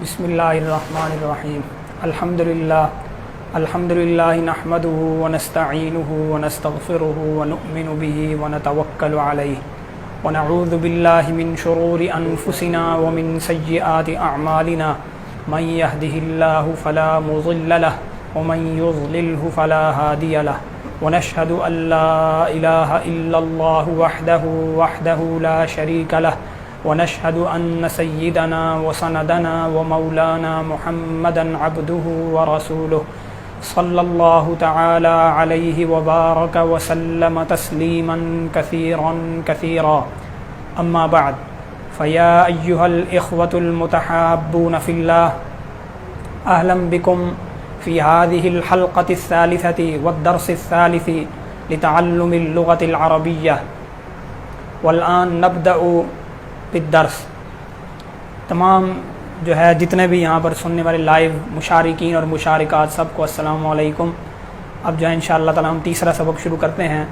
بسم اللہ الرحمن الرحیم الحمد للہ نحمده ونستعینه ونستغفره ونؤمن به ونتوکل علیہ ونعوذ باللہ من شرور انفسنا ومن سیئات اعمالنا من يهده الله فلا مضل له ومن يضلله فلا هادي له ونشهد ان لا اله الا الله وحده لا شريك له ونشهد أن سيدنا وسندنا ومولانا محمدا عبده ورسوله صلى الله تعالى عليه وبارك وسلم تسليما كثيرا أما بعد فيا أيها الإخوة المتحابون في الله أهلا بكم في هذه الحلقة الثالثة والدرس الثالث لتعلم اللغة العربية والآن نبدأ درس. تمام جو ہے جتنے بھی یہاں پر سننے والے لائیو مشارکین اور مشارکات سب کو السلام علیکم. اب جو ہے انشاءاللہ تعالی ہم تیسرا سبق شروع کرتے ہیں،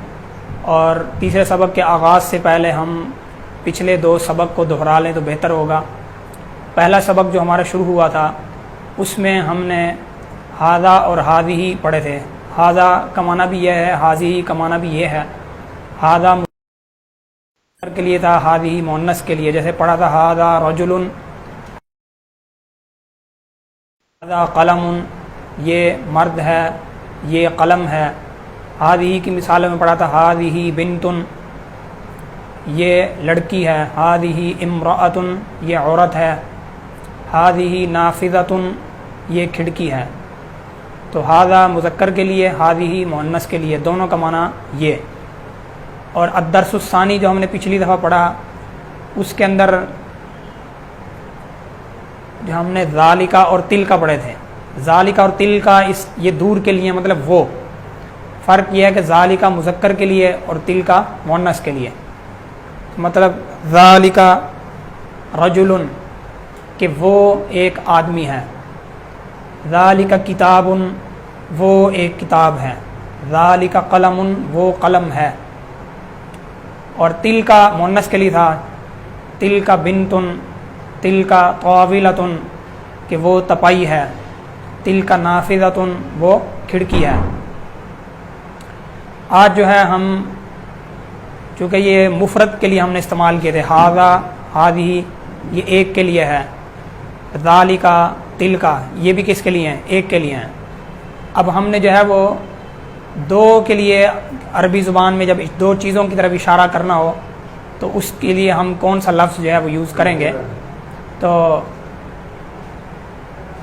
اور تیسرے سبق کے آغاز سے پہلے ہم پچھلے دو سبق کو دہرا لیں تو بہتر ہوگا. پہلا سبق جو ہمارا شروع ہوا تھا اس میں ہم نے ہاذا اور ہاذی پڑھے تھے. ہاذا کا معنی بھی یہ ہے، ہاذی کا معنی بھی یہ ہے. ہاذا کے لیے تھا، ہاذی مؤنث کے لیے. جیسے پڑھا تھا ہاذا رجل، ہاذا قلم، یہ مرد ہے، یہ قلم ہے. ہاذی کی مثالوں میں پڑھا تھا ہاذی بنت، یہ لڑکی ہے. ہاذی امرأۃ، یہ عورت ہے. ہاذی نافذۃ، یہ کھڑکی ہے. تو ہاذا مذکر کے لیے، ہاذی مؤنث کے لیے، دونوں کا معنی یہ. اور الدرس الثانی جو ہم نے پچھلی دفعہ پڑھا اس کے اندر جو ہم نے ذالکا اور تلکا پڑھے تھے. ذالکا اور تلکا یہ دور کے لیے، مطلب وہ فرق یہ ہے کہ ذالکا مذکر کے لیے اور تلکا مؤنث کے لیے. مطلب ذالکا رجل کہ وہ ایک آدمی ہے. ذالکا کتاب وہ ایک کتاب ہے. ذالکا قلم وہ قلم ہے. اور تلکا مؤنث کے لیے تھا تلکا بنتن، تلکا طاولۃ کہ وہ تپائی ہے. تلکا نافذۃ وہ کھڑکی ہے. آج جو ہے ہم چونکہ یہ مفرد کے لیے ہم نے استعمال کیے تھے، ہاذا ہاذی یہ ایک کے لیے ہے، ذالکا تلکا یہ بھی کس کے لیے ہیں؟ ایک کے لیے ہیں. اب ہم نے جو ہے وہ دو کے لیے عربی زبان میں جب دو چیزوں کی طرف اشارہ کرنا ہو تو اس کے لیے ہم کون سا لفظ جو ہے وہ یوز کریں گے. تو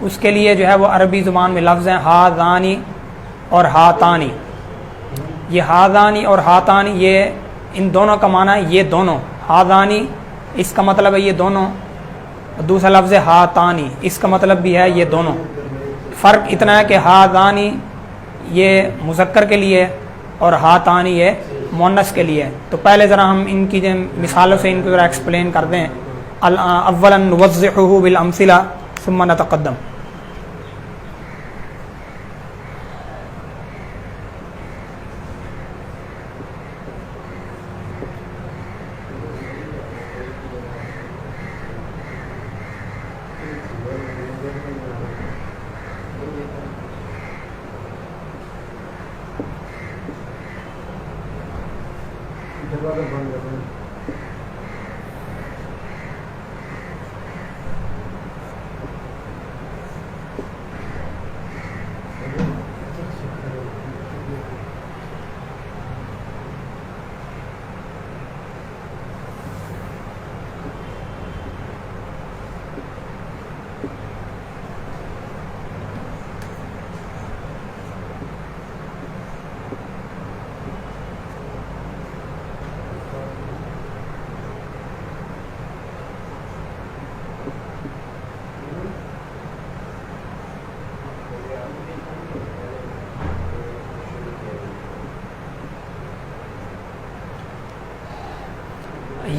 اس کے لیے جو ہے وہ عربی زبان میں لفظ ہیں ہاذانی اور ہاتانی. یہ ہاذانی اور ہاتانی یہ ان دونوں کا معنی ہے یہ دونوں. ہاذانی اس کا مطلب ہے یہ دونوں. دوسرا لفظ ہے ہاتانی، اس کا مطلب بھی ہے یہ دونوں. فرق اتنا ہے کہ ہاذانی یہ مذکر کے لیے اور ہاتانی یہ مؤنث کے لیے. تو پہلے ذرا ہم ان کی جو مثالوں سے ان کو ذرا ایکسپلین کر دیں. اولا نوضحه بالامثلہ ثم نتقدم.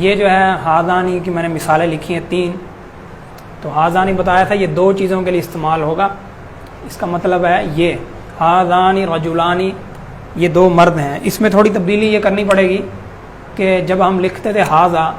یہ جو ہے ہاذانی کی میں نے مثالیں لکھی ہیں 3. تو ہاذانی بتایا تھا یہ دو چیزوں کے لیے استعمال ہوگا. اس کا مطلب ہے یہ ہاذانی رجلانی یہ دو مرد ہیں. اس میں تھوڑی تبدیلی یہ کرنی پڑے گی کہ جب ہم لکھتے تھے ہاذا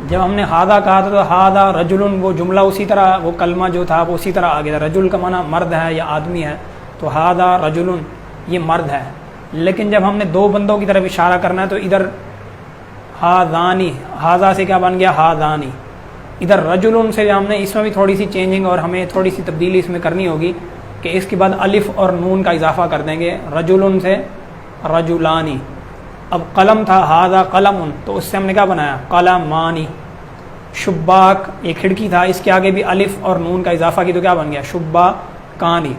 جب ہم نے ہادہ کہا تھا تو ہادہ رجلن وہ جملہ اسی طرح، وہ کلمہ جو تھا وہ اسی طرح آ گیا تھا. رجل کا معنی مرد ہے یا آدمی ہے، تو ہادہ رجلن یہ مرد ہے. لیکن جب ہم نے دو بندوں کی طرف اشارہ کرنا ہے تو ادھر ہادانی، ہادہ سے کیا بن گیا ہادانی. ادھر رجلن سے ہم نے اس میں بھی تھوڑی سی چینجنگ اور ہمیں تھوڑی سی تبدیلی اس میں کرنی ہوگی کہ اس کے بعد الف اور نون کا اضافہ کر دیں گے. رجلن سے رجلانی. اب قلم تھا ہادہ قلم، تو اس سے ہم نے کیا بنایا قلمانی. شباک یہ کھڑکی تھا، اس کے آگے بھی الف اور نون کا اضافہ کی تو کیا بن گیا شباکانی.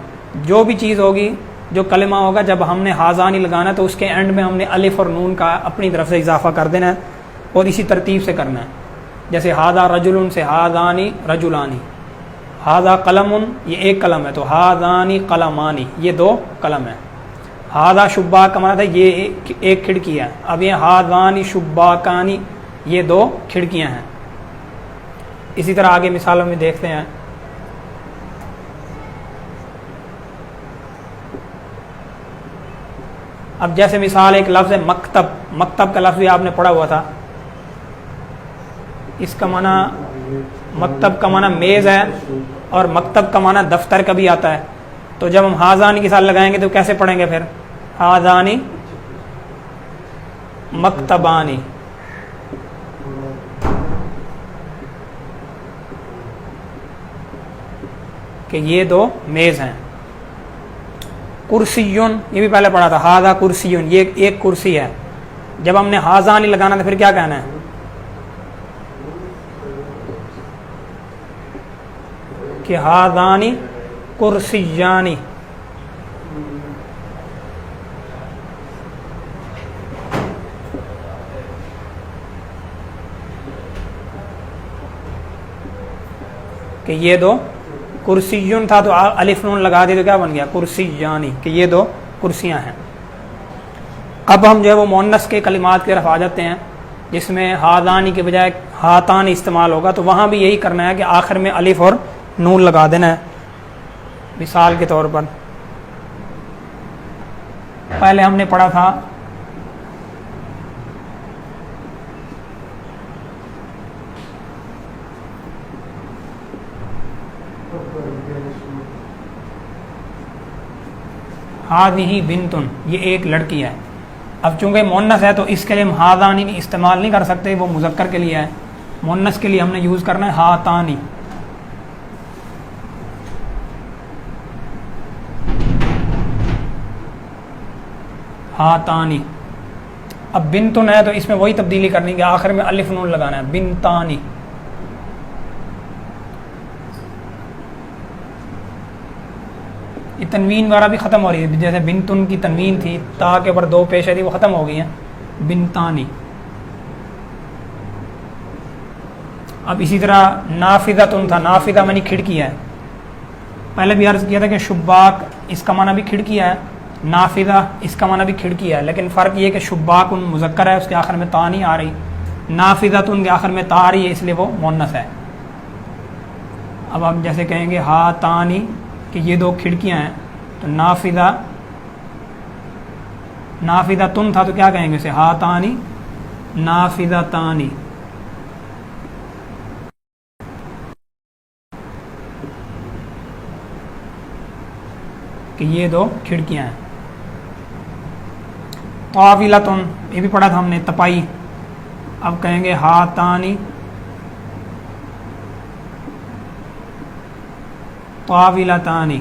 جو بھی چیز ہوگی، جو کلمہ ہوگا، جب ہم نے ہازانی لگانا تو اس کے اینڈ میں ہم نے الف اور نون کا اپنی طرف سے اضافہ کر دینا ہے اور اسی ترتیب سے کرنا ہے. جیسے ہادہ رجل سے ہادانی رجلانی، ہادہ قلم یہ ایک قلم ہے تو ہادانی قلمانی یہ دو قلم ہیں. ہادہ شباک کا معنی تھا یہ ایک کھڑکی ہے. اب یہ ہادانی شباکانی یہ دو کھڑکیاں ہیں. اسی طرح آگے مثالوں میں دیکھتے ہیں. اب جیسے مثال ایک لفظ ہے مکتب. مکتب کا لفظ بھی آپ نے پڑھا ہوا تھا. اس کا معنی مکتب کا معنی میز ہے اور مکتب کا معنی دفتر کا بھی آتا ہے. تو جب ہم ہازانی کے ساتھ لگائیں گے تو کیسے پڑھیں گے پھر ہازانی مکتبانی. کہ یہ دو میز ہیں. کرسیون یہ بھی پہلے پڑھا تھا ہاذا کرسیون یہ ایک کرسی ہے. جب ہم نے ہازانی لگانا تو پھر کیا کہنا ہے کہ ہازانی کرسیانی. کہ یہ دو کرسیون تھا تو الف نون لگا دی تو کیا بن گیا کرسیانی کہ یہ دو کرسیاں ہیں. اب ہم جو ہے وہ مؤنث کے کلمات کی طرف آ جاتے ہیں جس میں ہادانی کے بجائے ہاتان استعمال ہوگا. تو وہاں بھی یہی کرنا ہے کہ آخر میں الف اور نون لگا دینا ہے. مثال کے طور پر پہلے ہم نے پڑھا تھا ہادی بنتن یہ ایک لڑکی ہے. اب چونکہ مؤنث ہے تو اس کے لیے ہم ہادانی استعمال نہیں کر سکتے، وہ مذکر کے لیے ہے. مؤنث کے لیے ہم نے یوز کرنا ہے ہاتانی. ہاتانی. اب بنتن ہے تو اس میں وہی تبدیلی کرنی کہ آخر میں الف نون لگانا ہے بنتانی. یہ تنوین وغیرہ بھی ختم ہو رہی ہے، جیسے بنتن کی تنوین تھی تا کے اوپر دو پیش تھی وہ ختم ہو گئی ہیں بنتانی. اب اسی طرح نافذۃن تھا، نافذہ معنی کھڑکی ہے. پہلے بھی عرض کیا تھا کہ شباک اس کا معنی بھی کھڑکی ہے، نافذہ اس کا معنی بھی کھڑکی ہے، لیکن فرق یہ کہ شباک مذکر ہے اس کے آخر میں تا نہیں آ رہی، نافذۃن کے آخر میں تا آ رہی ہے اس لیے وہ مؤنث ہے. اب ہم جیسے کہیں گے ہاتانی کہ یہ دو کھڑکیاں ہیں تو نافذہ نافذہ تن تھا تو کیا کہیں گے اسے ہاتانی نافذہ تانی. کہ یہ دو کھڑکیاں ہیں. طاولۃن یہ بھی پڑھا تھا ہم نے تپائی. اب کہیں گے ہاتانی طاولتانی.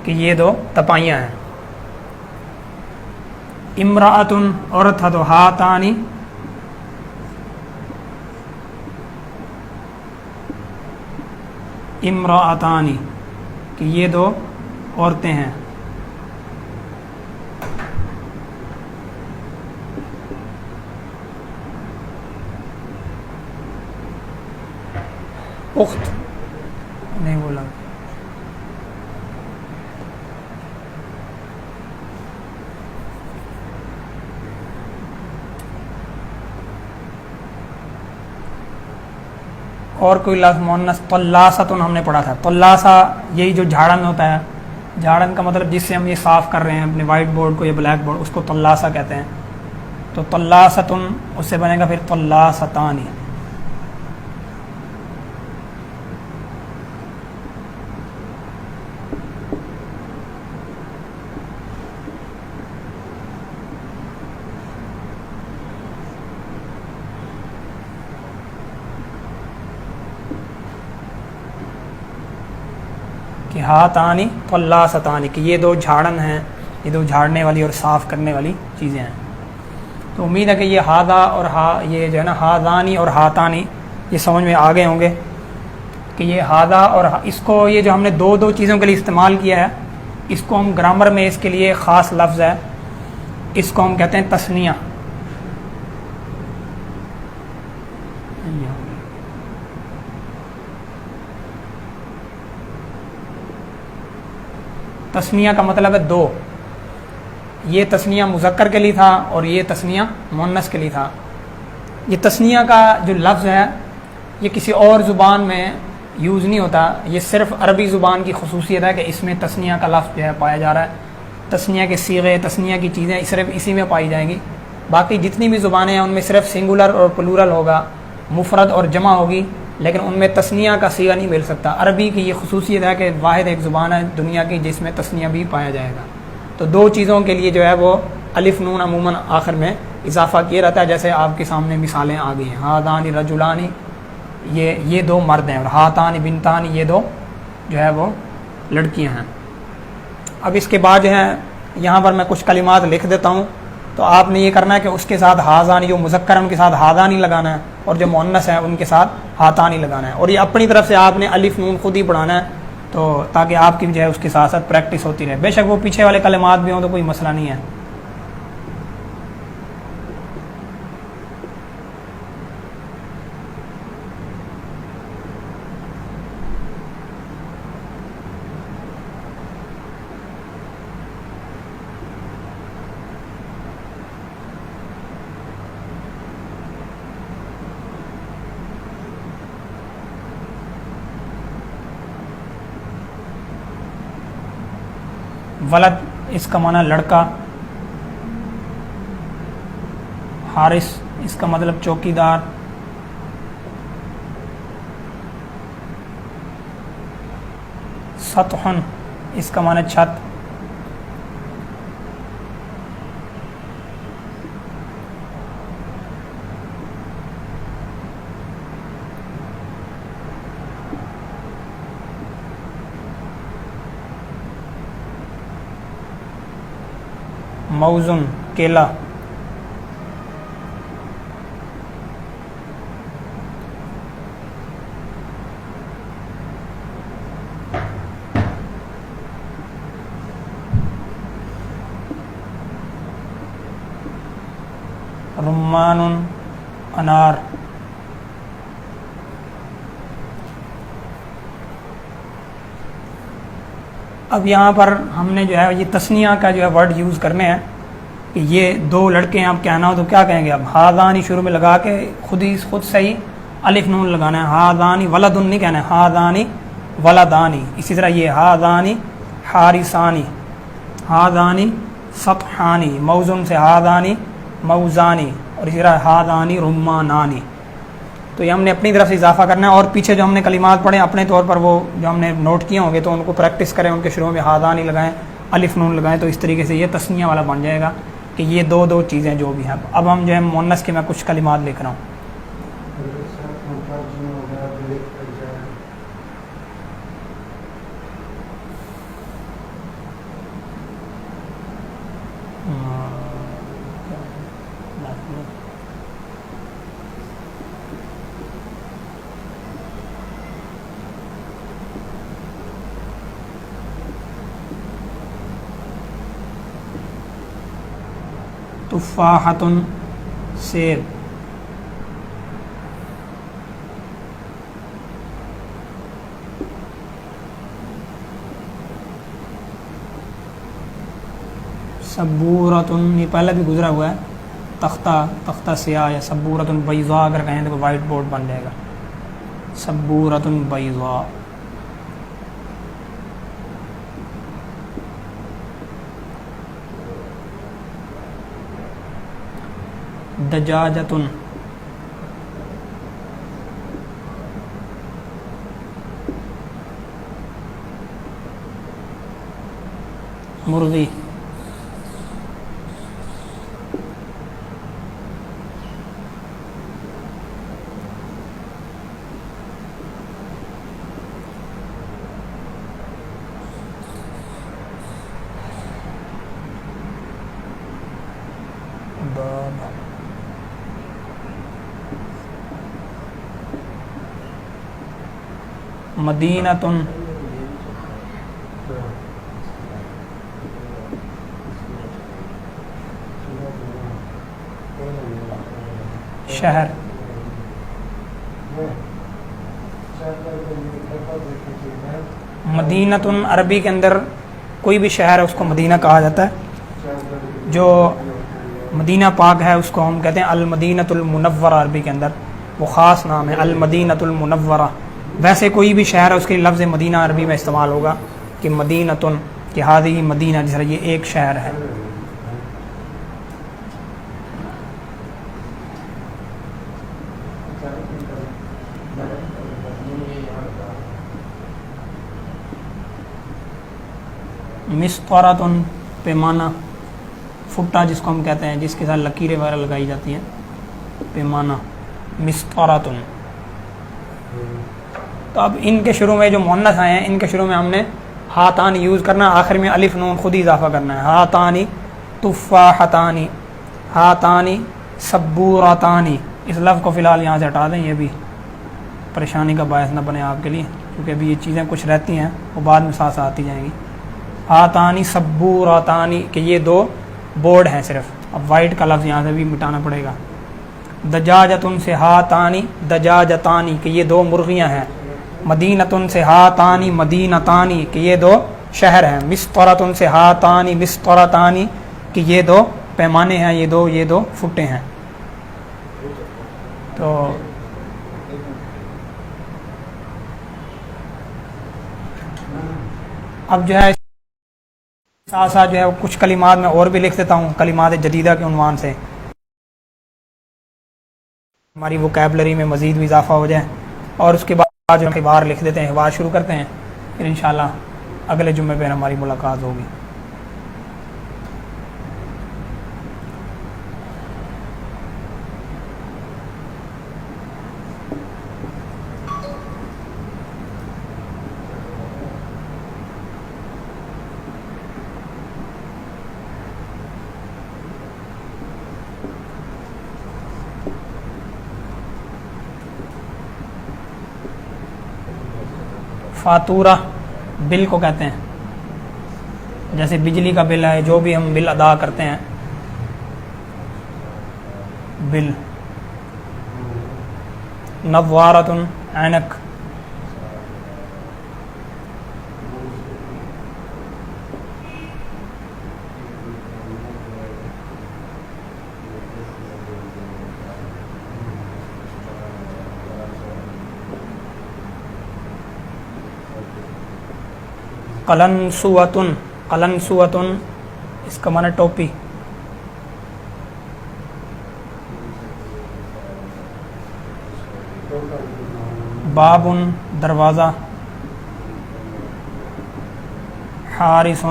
کہ یہ دو تپائیاں ہیں. امرأتن عورت تھا تو ہاتانی امرأتانی کہ یہ دو عورتیں ہیں. اخت نہیں بولا. اور کوئی لفظ مؤنث طلاستن ہم نے پڑھا تھا. طلاسہ یہی جو جھاڑن ہوتا ہے، جھاڑن کا مطلب جس سے ہم یہ صاف کر رہے ہیں اپنے وائٹ بورڈ کو یا بلیک بورڈ، اس کو طلاسہ کہتے ہیں. تو طلاستن اس سے بنے گا پھر طلاستانی. کہ ہاتانی طلاستانی، کہ یہ دو جھاڑن ہیں، یہ دو جھاڑنے والی اور صاف کرنے والی چیزیں ہیں. تو امید ہے کہ یہ ہادا اور یہ جو ہے نا ہادانی اور ہاتانی یہ سمجھ میں آ گئے ہوں گے کہ یہ ہادا اور اس کو یہ جو ہم نے دو چیزوں کے لیے استعمال کیا ہے، اس کو ہم گرامر میں اس کے لیے خاص لفظ ہے، اس کو ہم کہتے ہیں تثنیہ. تثنیہ کا مطلب ہے دو. یہ تثنیہ مذکر کے لیے تھا اور یہ تثنیہ مؤنث کے لیے تھا. یہ تثنیہ کا جو لفظ ہے یہ کسی اور زبان میں یوز نہیں ہوتا، یہ صرف عربی زبان کی خصوصیت ہے کہ اس میں تثنیہ کا لفظ جو ہے پایا جا رہا ہے. تثنیہ کے صیغے، تثنیہ کی چیزیں صرف اسی میں پائی جائیں گی. باقی جتنی بھی زبانیں ہیں ان میں صرف سنگولر اور پلورل ہوگا، مفرد اور جمع ہوگی، لیکن ان میں تثنیہ کا صیغہ نہیں مل سکتا. عربی کی یہ خصوصیت ہے کہ واحد ایک زبان ہے دنیا کی جس میں تثنیہ بھی پایا جائے گا. تو دو چیزوں کے لیے جو ہے وہ الف نون عموماً آخر میں اضافہ کیا رہتا ہے، جیسے آپ کے سامنے مثالیں آ گئی ہیں. ہادانی رجلانی، یہ دو مرد ہیں، اور ہاتانی بنتانی یہ دو جو ہے وہ لڑکیاں ہیں. اب اس کے بعد جو ہے یہاں پر میں کچھ کلمات لکھ دیتا ہوں، تو آپ نے یہ کرنا ہے کہ اس کے ساتھ ہاذانی جو مذکر ہیں ان کے ساتھ ہادانی لگانا ہے، اور جو مؤنث ہیں ان کے ساتھ ہاتانی لگانا ہے. اور یہ اپنی طرف سے آپ نے الف نون خود ہی پڑھانا ہے، تو تاکہ آپ کی جو ہے اس کے ساتھ ساتھ پریکٹس ہوتی رہے. بے شک وہ پیچھے والے کلمات بھی ہوں تو کوئی مسئلہ نہیں ہے. ولد اس کا معنی لڑکا، حارث اس کا مطلب چوکیدار، سطحن اس کا معنی چھت، موزن کیلا، رمان انار، اب یہاں پر ہم نے جو ہے یہ تثنیہ کا جو ہے ورڈ یوز کرنے ہیں کہ یہ دو لڑکے ہیں. اب کہنا ہو تو کیا کہیں گے؟ اب ہاذانی شروع میں لگا کے خود سے ہی الف نون لگانا ہے. ہاذانی ولدن نہیں کہنا ہے، ہاذانی ولدانی. اسی طرح یہ ہاذانی حارثانی، ہاذانی سطحانی، موزن سے ہاذانی موزانی، اور اسی طرح ہاذانی رمانانی. تو یہ ہم نے اپنی طرف سے اضافہ کرنا ہے. اور پیچھے جو ہم نے کلمات پڑھے اپنے طور پر وہ جو ہم نے نوٹ کیے ہوں گے تو ان کو پریکٹس کریں، ان کے شروع میں ہاذانی لگائیں، الف نون لگائیں، تو اس طریقے سے یہ تثنیہ والا بن جائے گا کہ یہ دو چیزیں جو بھی ہیں. اب ہم جو ہے مؤنث کے میں کچھ کلمات لکھ رہا ہوں. تفاحۃ سیب، سبورۃ یہ پہلے بھی گزرا ہوا ہے، تختہ سیاہ، یا سبورۃ بیضاء اگر کہیں تو وائٹ بورڈ بن جائے گا. سبورۃ بیضاء، دجاجۃ، مرغی، مدینۃ، شہر، مدینۃ عربی کے اندر کوئی بھی شہر ہے اس کو مدینہ کہا جاتا ہے. جو مدینہ پاک ہے اس کو ہم کہتے ہیں المدینۃ المنورہ، عربی کے اندر وہ خاص نام ہے المدینۃ المنورہ. ویسے کوئی بھی شہر ہے اس کے لیے لفظ مدینہ عربی میں استعمال ہوگا کہ مدینۃ، کہ ہذہ مدینہ، جس طرح یہ ایک شہر ہے. مسطرۃ، پیمانہ، فٹا جس کو ہم کہتے ہیں، جس کے ساتھ لکیریں وغیرہ لگائی جاتی ہیں، پیمانہ، مسطرۃ. تو اب ان کے شروع میں جو مؤنث آئے ہیں ان کے شروع میں ہم نے ہاتان یوز کرنا، آخر میں الف نون خود ہی اضافہ کرنا ہے. ہاتانی تفاحتانی، ہاتانی سبورتانی. اس لفظ کو فی الحال یہاں سے ہٹا دیں، یہ بھی پریشانی کا باعث نہ بنے آپ کے لیے، کیونکہ ابھی یہ چیزیں کچھ رہتی ہیں وہ بعد میں ساتھ آتی جائیں گی. ہاتانی سبورتانی، کہ یہ دو بورڈ ہیں صرف. اب وائٹ کا لفظ یہاں سے بھی مٹانا پڑے گا. دجاجتن سے ہاتانی دجاجتانی، کہ یہ دو مرغیاں ہیں. مدینتن سے ہاتانی مدینتانی، کہ یہ دو شہر ہیں. مسطرتن سے ہاتانی مسطرتانی، کہ یہ دو پیمانے ہیں، یہ دو فٹے ہیں. تو اب جو ہے ساتھ ساتھ جو ہے کچھ کلمات میں اور بھی لکھ دیتا ہوں کلمات جدیدہ کے عنوان سے، ہماری ووکیبلری میں مزید بھی اضافہ ہو جائے. اور اس کے بعد جو حوار لکھ دیتے ہیں، حوار شروع کرتے ہیں، پھر انشاءاللہ اگلے جمعے پہ ہماری ملاقات ہوگی. فاتورہ بل کو کہتے ہیں، جیسے بجلی کا بل ہے، جو بھی ہم بل ادا کرتے ہیں، بل. نوارۃ، عینک. قلنسوۃ، قلنسوۃ اس کا معنی ٹوپی. باب، دروازہ. حارس،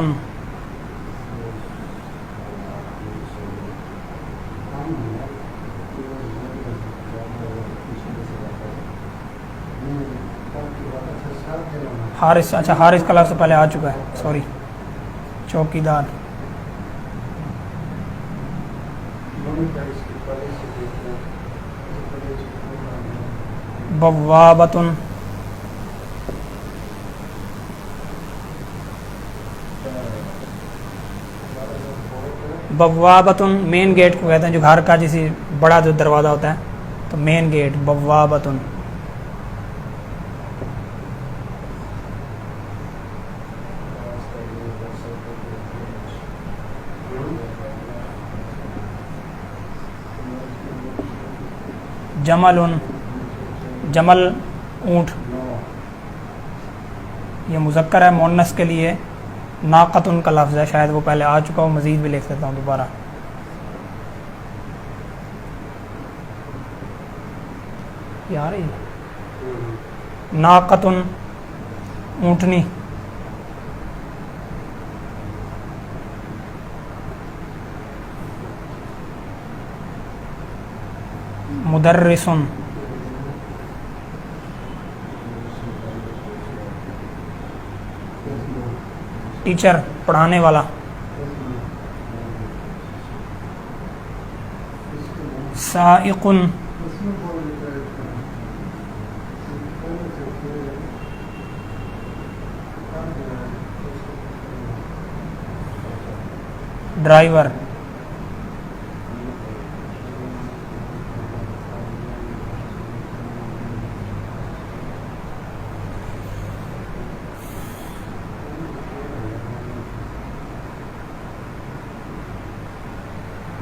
حارس، اچھا حارس کا لفظ پہلے آ چکا ہے، سوری. چوکیدار. بوابۃ، بوابۃ مین گیٹ کو کہتے ہیں، جو گھر کا جیسے بڑا جو دروازہ ہوتا ہے، تو مین گیٹ بوابۃ. جمل، جمل اونٹ، یہ مذکر ہے. مؤنث کے لیے ناقتن کا لفظ ہے، شاید وہ پہلے آ چکا ہو، مزید بھی لکھ دیتا ہوں دوبارہ. یہ آ رہی ہے ناقتن اونٹنی. مدرسن ٹیچر، پڑھانے والا. سائقن ڈرائیور.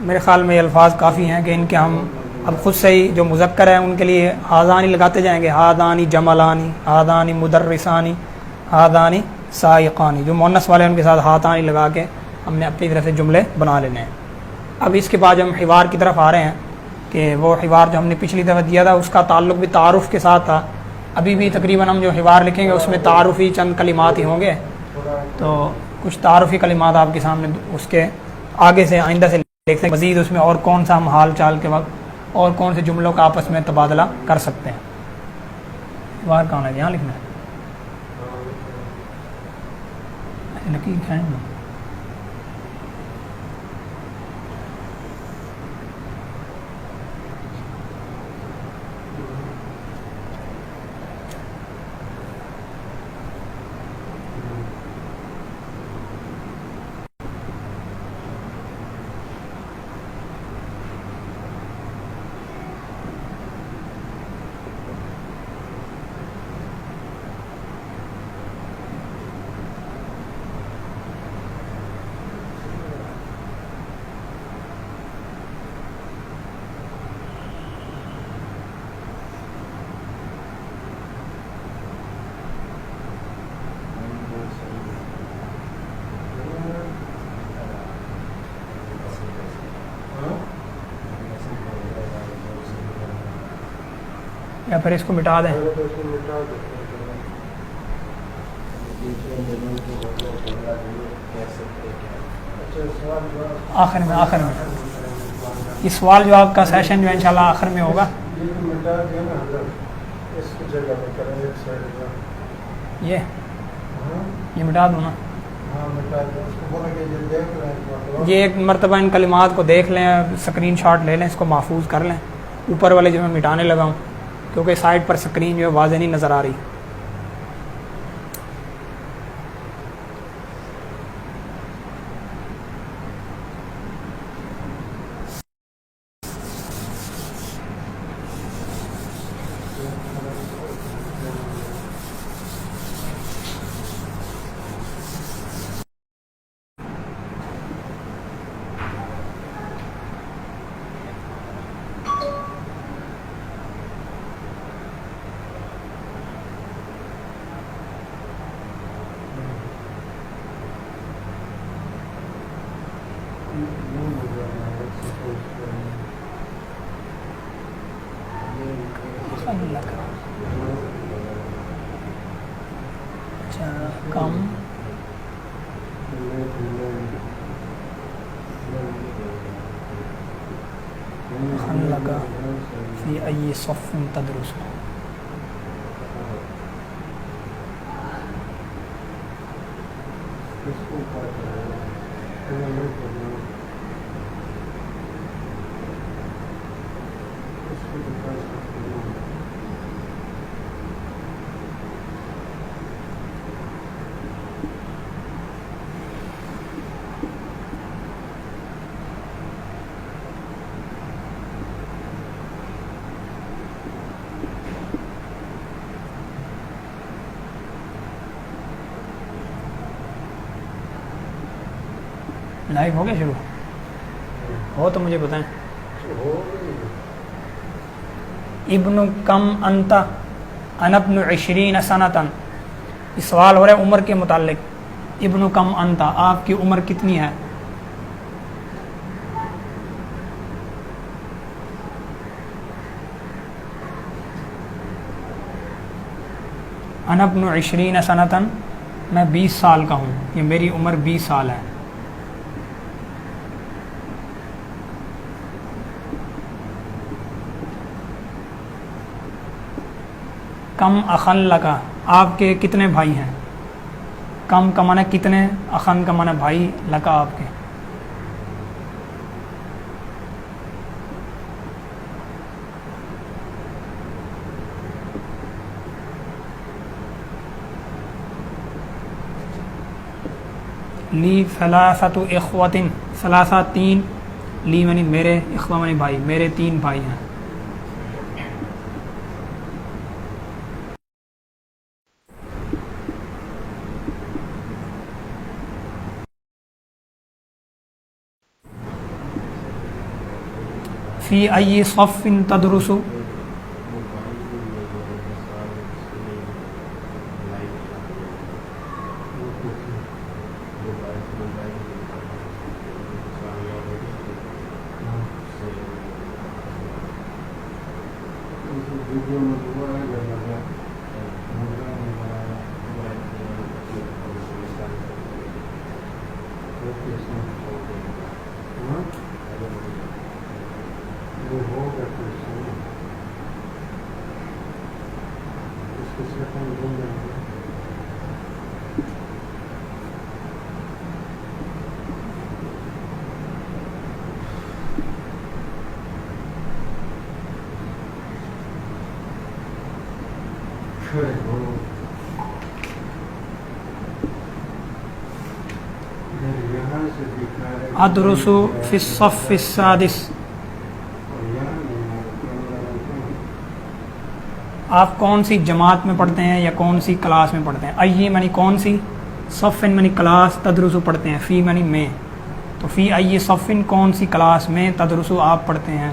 میرے خیال میں یہ الفاظ کافی ہیں کہ ان کے ہم اب خود سے ہی جو مذکر ہیں ان کے لیے ہادانی لگاتے جائیں گے. ہادانی جملانی، ہادانی مدرسانی، ہادانی سائقانی. جو مؤنث والے ہیں ان کے ساتھ ہاتانی لگا کے ہم نے اپنی طرف سے جملے بنا لینے ہیں. اب اس کے بعد ہم حوار کی طرف آ رہے ہیں کہ وہ حوار جو ہم نے پچھلی دفعہ دیا تھا اس کا تعلق بھی تعارف کے ساتھ تھا. ابھی بھی تقریباً ہم جو حوار لکھیں گے اس میں تعارفی چند کلمات ہی ہوں گے. تو کچھ تعارفی کلمات آپ کے سامنے اس کے آگے سے آئندہ سے دیکھتے ہیں مزید اس میں اور کون سا ہم حال چال کے وقت اور کون سے جملوں کا آپس میں تبادلہ کر سکتے ہیں. حوار کہاں ہے؟ یہاں لکھنا ہے. لکیر ہے یا پھر اس کو مٹا دیں. آخر میں یہ سوال جواب کا سیشن جو انشاءاللہ آخر میں ہوگا. یہ مٹا دوں نا. یہ ایک مرتبہ ان کلمات کو دیکھ لیں، اسکرین شاٹ لے لیں، اس کو محفوظ کر لیں. اوپر والے جو میں مٹانے لگا ہوں کیونکہ سائڈ پر اسکرین جو ہے واضح نہیں نظر آ رہی. کم خلق فی ای صف تدرس. لائیو ہو گیا شروع ہو تو مجھے بتائیں. ابن کم انتا انا ابن 20 سنتن، یہ سوال ہو رہا ہے عمر کے متعلق. ابن کم انت، آپ کی عمر کتنی ہے؟ انا ابن 20 سنتن، میں 20 سال کا ہوں، یہ میری عمر 20 سال ہے. کم اخن لکا، آپ کے کتنے بھائی ہیں؟ کم کا معنی کتنے، اخن کا معنی بھائی، لکا آپ کے. لی ثلاثۃ اخوۃ، ثلاثہ تین، لی منی میرے، اخوہ منی بھائی، میرے 3 بھائی ہیں. فی ای صف تدرس، ادرس فی الصف السادس، آپ کون سی جماعت میں پڑھتے ہیں یا کون سی کلاس میں پڑھتے ہیں؟ ای منی کون سی، صفن منی کلاس، تدرسو پڑھتے ہیں، فی منی میں، تو فی ای صفن کون سی کلاس میں، تدرسو آپ پڑھتے ہیں.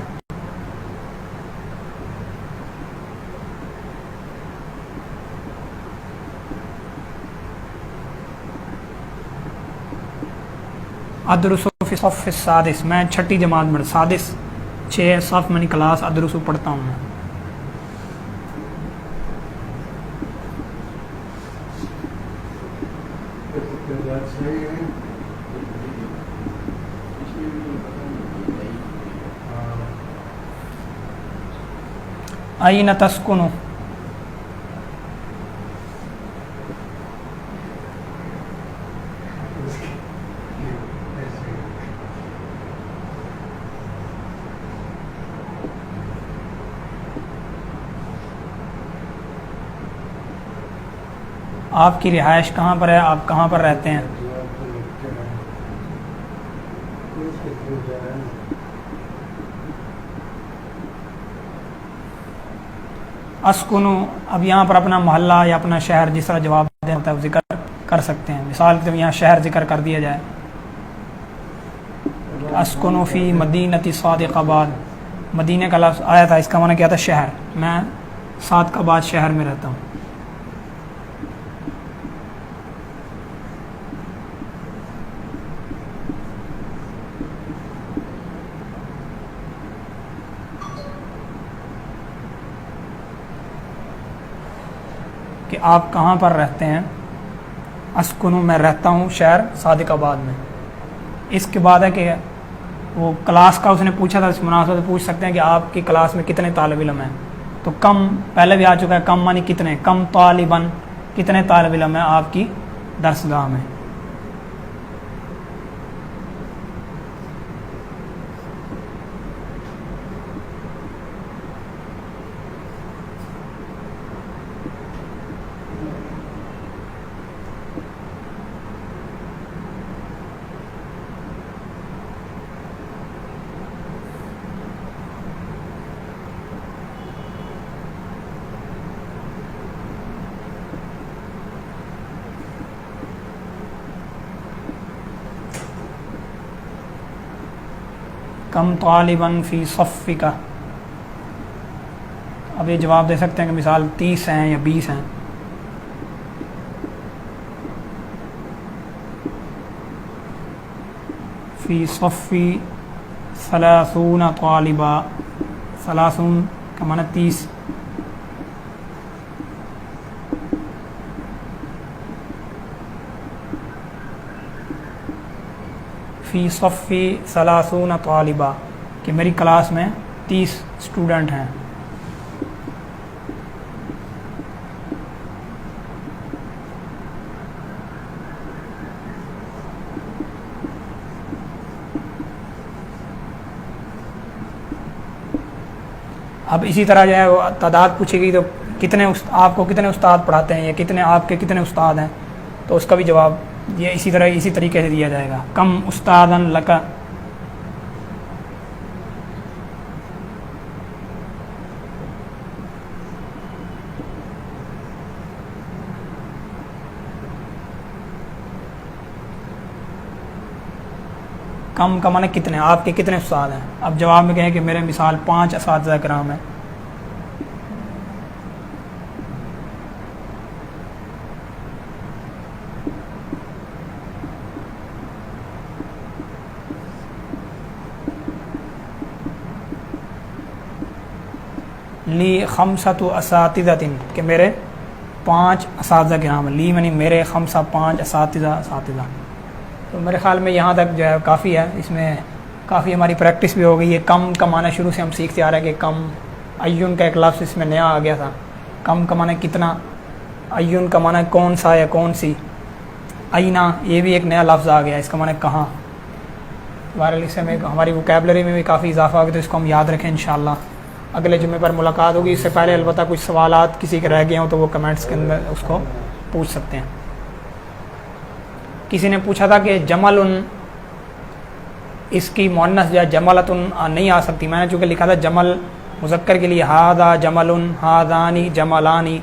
ادرسو فی صف السادس، میں 6ٹھی جماعت میں، سادس 6، صف منی کلاس، ادرسو پڑھتا ہوں میں. این تسکنو، آپ کی رہائش کہاں پر ہے، آپ کہاں پر رہتے ہیں؟ اسکنو، اب یہاں پر اپنا محلہ یا اپنا شہر جس طرح جواب دینا ہوتا ہے ذکر کر سکتے ہیں. مثال کے طور یہاں شہر ذکر کر دیا جائے، اسکنو فی مدینہ صادق آباد، مدینہ کا لفظ آیا تھا، اس کا معنی کیا تھا، شہر، میں صادق آباد شہر میں رہتا ہوں. کہ آپ کہاں پر رہتے ہیں؟ اسکنو، میں رہتا ہوں شہر صادق آباد میں. اس کے بعد ہے کہ وہ کلاس کا اس نے پوچھا تھا، اس مناسبت سے پوچھ سکتے ہیں کہ آپ کی کلاس میں کتنے طالب علم ہیں. تو کم پہلے بھی آ چکا ہے، کم معنی کتنے، کم طالباً، کتنے طالب علم ہیں آپ کی درسگاہ میں. کم طالباً فی صفک، اب اب یہ جواب دے سکتے ہیں کہ مثال 30 ہیں یا 20 ہیں. فی صفی 30 طالبا، 30 کا معنی 30. فی صفی 30 طالبا کہ میری کلاس میں 30 اسٹوڈنٹ ہیں. اب اسی طرح جو ہے وہ تعداد پوچھی گئی تو کتنے آپ کو کتنے استاد پڑھاتے ہیں یا کتنے آپ کے کتنے استاد ہیں، تو اس کا بھی جواب یہ اسی طریقے سے دیا جائے گا. کم استادن لکا، کم کا معنی کتنے، آپ کے کتنے استاد ہیں. اب جواب میں کہیں کہ میرے مثال 5 اساتذہ کرام ہیں. لی 5 اساتذہ کہ میرے 5 اساتذہ کرام ہیں. لی منی میرے، 5 اساتذہ. تو میرے خیال میں یہاں تک جو ہے کافی ہے. اس میں کافی ہماری پریکٹس بھی ہو گئی ہے. کم کا معنی شروع سے ہم سیکھتے آ رہے ہیں کہ کم. ایون کا ایک لفظ اس میں نیا آ گیا تھا. کم کا معنی کتنا، ایون کا معنی کون سا یا کون سی. اینا یہ بھی ایک نیا لفظ آ گیا، اس کا معنی کہاں. بہرحال اس میں ہماری ووکیبلری میں بھی کافی اضافہ ہو گیا، تو اس کو ہم یاد رکھیں انشاءاللہ. اگلے جمعے پر ملاقات ہوگی. اس سے پہلے البتہ کچھ سوالات کسی کے رہ گئے ہوں تو وہ کمنٹس کے اندر اس کو پوچھ سکتے ہیں. کسی نے پوچھا تھا کہ جمل اس کی مؤنث یا جملتن نہیں آ سکتی. میں نے چونکہ لکھا تھا جمل مذکر کے لیے، ہاذا جمل، ہاذانی جملانی.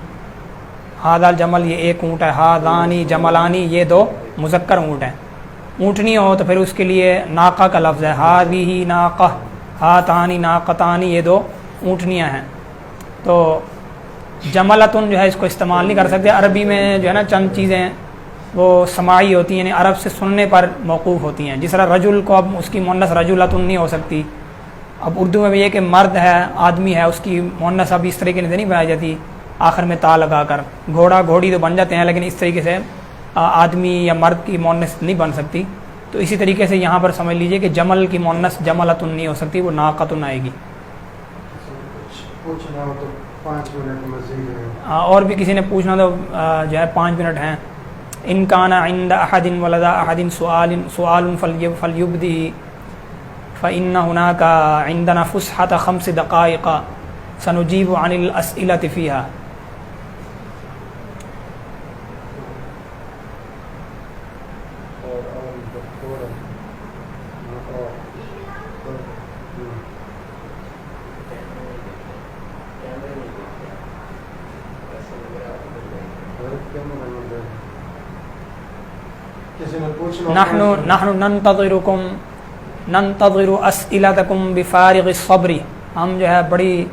ہاذا جمل یہ ایک اونٹ ہے، ہاذانی جملانی یہ 2 مذکر اونٹ ہیں. اونٹنی ہو تو پھر اس کے لیے ناقہ کا لفظ ہے، ہاذیہ ناقہ، ہاتانی ناقتانی یہ 2 اونٹنیاں ہیں. تو جملتن جو ہے اس کو استعمال نہیں کر سکتے. عربی میں جو ہے نا چند چیزیں وہ سماعی ہوتی ہیں، یعنی عرب سے سننے پر موقوف ہوتی ہیں. جس طرح رجل کو اب اس کی مؤنث رجلتن نہیں ہو سکتی. اب اردو میں بھی یہ کہ مرد ہے، آدمی ہے، اس کی مؤنث اب اس طریقے سے نہیں بنائی جاتی آخر میں تا لگا کر. گھوڑا گھوڑی تو بن جاتے ہیں لیکن اس طریقے سے آدمی یا مرد کی مؤنث نہیں بن سکتی. تو اسی طریقے سے یہاں پر سمجھ لیجئے کہ جمل کی مؤنث جملتن نہیں ہو سکتی، وہ ناقتن آئے گی. اور بھی کسی نے پوچھنا تو جو ہے 5 منٹ ہیں. ان کان عند احد ولد احد سؤال فلیبدہ فإن هناك عندنا فسحة 5 دقائق سنجيب عن الأسئلة فيها. نحن ننتظر اسئلتکم بفارغ الصبر. ہم جو ہے بڑی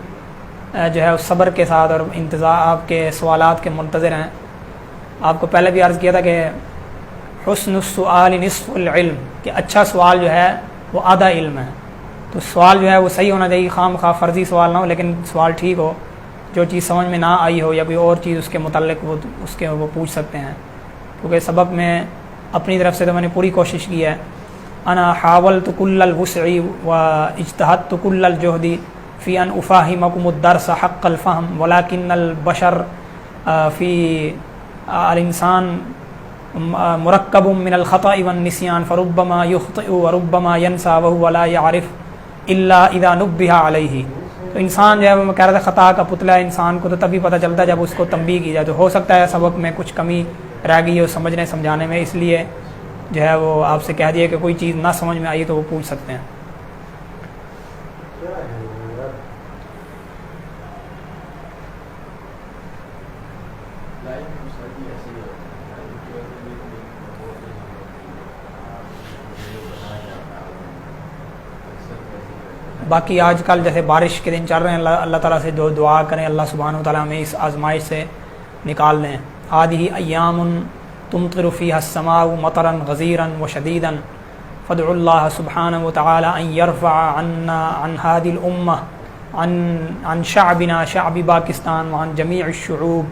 جو ہے صبر کے ساتھ اور انتظار آپ کے سوالات کے منتظر ہیں. آپ کو پہلے بھی عرض کیا تھا کہ حسن السؤال نصف العلم، کہ اچھا سوال جو ہے وہ آدھا علم ہے. تو سوال جو ہے وہ صحیح ہونا چاہیے، خام خواہ فرضی سوال نہ ہو، لیکن سوال ٹھیک ہو. جو چیز سمجھ میں نہ آئی ہو یا کوئی اور چیز اس کے متعلق وہ پوچھ سکتے ہیں. کیونکہ سبق میں اپنی طرف سے تو میں نے پوری کوشش کی ہے. انا حاولت کل الوسع و اجتہدت کل الجہد فی ان افاہمکم الدرس حق الفہم ولکن البشر فی الانسان مرکب من الخطأ والنسیان فربما یخطئ وربما ینسى وهو لا يعرف الا اذا نبہ علیہ. تو انسان جو ہے میں کہہ رہا تھا خطا کا پتلا ہے. انسان کو تو تبھی پتہ چلتا ہے جب اس کو تنبیہ کی جائے. تو ہو سکتا ہے سبق میں کچھ کمی رہ گئی ہو سمجھنے سمجھانے میں، اس لیے جو ہے وہ آپ سے کہہ دیا کہ کوئی چیز نہ سمجھ میں آئی تو وہ پوچھ سکتے ہیں. باقی آج کل جیسے بارش کے دن چل رہے ہیں، اللہ تعالیٰ سے جو دعا کریں اللہ سبحانہ و تعالیٰ ہمیں اس آزمائش سے نکال لیں. هذه ایام تمطر فيها السماء مطرا غزيرا وشديدا فادعوا الله سبحانه وتعالى أن يرفع عنا عن هذه الأمة عن شعبنا شعب باکستان وعن جميع الشعوب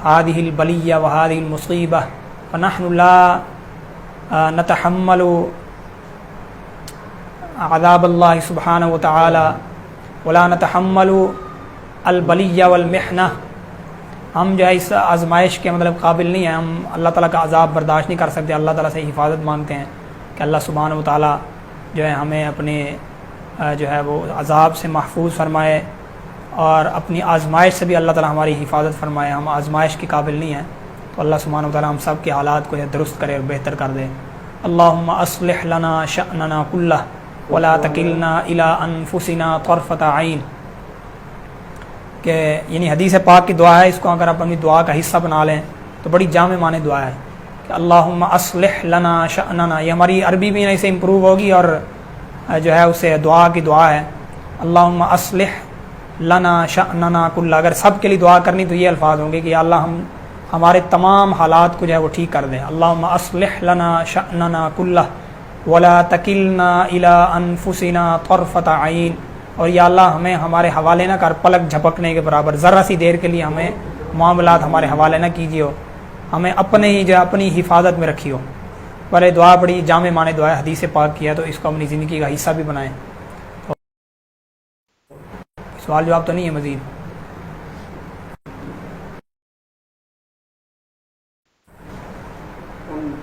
هذه البلية وهذه المصيبة، فنحن لا نتحمل عذاب الله سبحانه وتعالى ولا نتحمل البلية والمحنة. ہم جو ہے اس آزمائش کے مطلب قابل نہیں ہیں، ہم اللہ تعالیٰ کا عذاب برداشت نہیں کر سکتے. اللہ تعالیٰ سے حفاظت مانگتے ہیں کہ اللہ سبحانہ و تعالیٰ جو ہے ہمیں اپنے جو ہے وہ عذاب سے محفوظ فرمائے، اور اپنی آزمائش سے بھی اللہ تعالیٰ ہماری حفاظت فرمائے. ہم آزمائش کے قابل نہیں ہیں، تو اللہ سبحانہ و تعالیٰ ہم سب کے حالات کو درست کرے اور بہتر کر دے. اللہم اصلح لنا شأننا کلہ ولا تکلنا الی انفسنا طرفۃ عین، کہ یعنی حدیث پاک کی دعا ہے، اس کو اگر آپ اپنی دعا کا حصہ بنا لیں تو بڑی جامع معنی دعا ہے کہ اللہم اصلح لنا شأننا. یہ ہماری عربی بھی اسے امپروو ہوگی اور جو ہے اسے دعا کی دعا ہے. اللہم اصلح لنا شأننا کلہ. اگر سب کے لیے دعا کرنی تو یہ الفاظ ہوں گے کہ یا اللہ ہمارے تمام حالات کو جو ہے وہ ٹھیک کر دیں. اللہم اصلح لنا شأننا کلہ ولا تکلنا الی انفسنا طرفۃ عین. اور یا اللہ ہمیں ہمارے حوالے نہ کر پلک جھپکنے کے برابر، ذرا سی دیر کے لیے ہمیں معاملات ہمارے حوالے نہ کیجیے، ہمیں اپنے ہی جو اپنی حفاظت میں رکھیے. پر یہ دعا بڑی جامع معنی دعا ہے، حدیث پاک کیا، تو اس کو اپنی زندگی کا حصہ بھی بنائیں. سوال جواب تو نہیں ہے مزید؟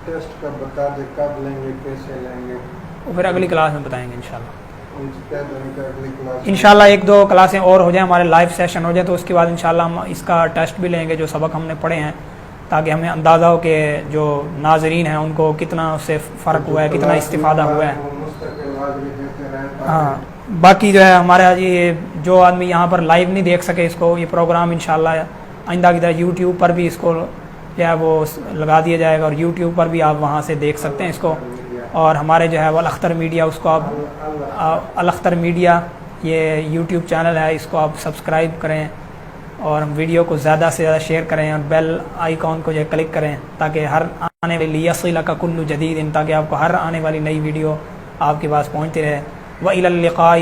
ٹیسٹ کا بتا دیں کب لیں گے، کیسے لیں گے، وہ پھر اگلی کلاس میں بتائیں گے انشاءاللہ. انشاءاللہ ایک دو کلاسیں اور ہو جائیں، ہمارے لائیو سیشن ہو جائے، تو اس کے بعد انشاءاللہ ہم اس کا ٹیسٹ بھی لیں گے جو سبق ہم نے پڑھے ہیں، تاکہ ہمیں اندازہ ہو کہ جو ناظرین ہیں ان کو کتنا اس سے فرق ہوا ہے، کتنا استفادہ ہوا ہے. ہاں باقی جو ہے ہمارا یہ جو آدمی یہاں پر لائیو نہیں دیکھ سکے اس کو، یہ پروگرام انشاءاللہ آئندہ کی طرح یوٹیوب پر بھی اس کو جو ہے وہ لگا دیا جائے گا، اور یوٹیوب پر بھی آپ وہاں سے دیکھ سکتے ہیں اس کو. اور ہمارے جو ہے وہ الاختر میڈیا، اس کو آپ الاختر میڈیا یہ یوٹیوب چینل ہے، اس کو آپ سبسکرائب کریں اور ویڈیو کو زیادہ سے زیادہ شیئر کریں، اور بیل آئیکن کو جو ہے کلک کریں تاکہ ہر آنے والی یصلک کل جدید، تاکہ آپ کو ہر آنے والی نئی ویڈیو آپ کے پاس پہنچتی رہے. وإلی اللقاء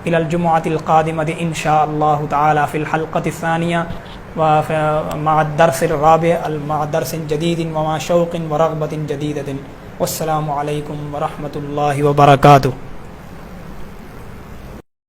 إلی الجمعة القادمة إن شاء الله تعالى في الحلقة الثانية مع الدرس الرابع مع درس جديد ومع شوق ورغبة جديدة. والسلام علیکم ورحمۃ اللہ وبرکاتہ.